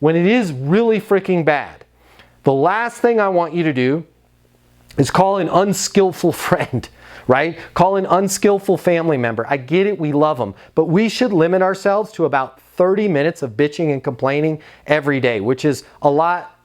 when it is really freaking bad, the last thing I want you to do is call an unskillful friend, right? Call an unskillful family member. I get it, we love them, but we should limit ourselves to about 30 minutes of bitching and complaining every day, which is a lot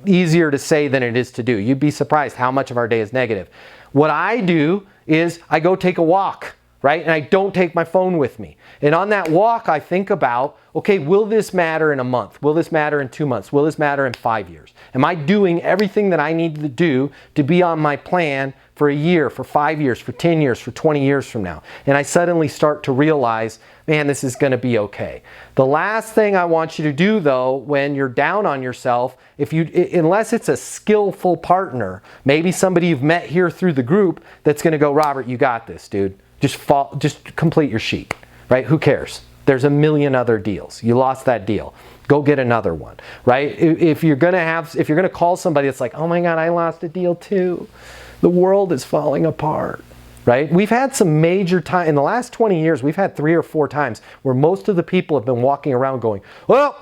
easier to say than it is to do. You'd be surprised how much of our day is negative. What I do is I go take a walk, right? And I don't take my phone with me. And on that walk, I think about, okay, will this matter in a month? Will this matter in 2 months? Will this matter in 5 years? Am I doing everything that I need to do to be on my plan for a year, for 5 years, for 10 years, for 20 years from now? And I suddenly start to realize, man, this is going to be okay. The last thing I want you to do, though, when you're down on yourself, unless it's a skillful partner, maybe somebody you've met here through the group that's going to go, Robert, you got this, dude. Just complete your sheet, right? Who cares? There's a million other deals. You lost that deal. Go get another one, right? If you're gonna call somebody that's like, oh my God, I lost a deal too. The world is falling apart, right? We've had some major time in the last 20 years. We've had 3 or 4 times where most of the people have been walking around going, well,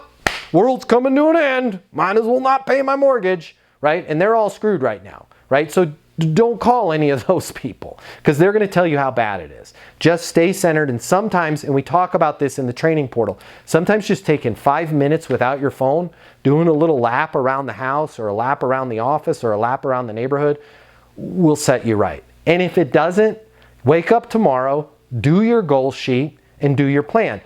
world's coming to an end. Might as well not pay my mortgage, right? And they're all screwed right now, right? So don't call any of those people because they're going to tell you how bad it is. Just stay centered, and sometimes, and we talk about this in the training portal, sometimes just taking 5 minutes without your phone, doing a little lap around the house or a lap around the office or a lap around the neighborhood will set you right. And if it doesn't, wake up tomorrow, do your goal sheet, and do your plan.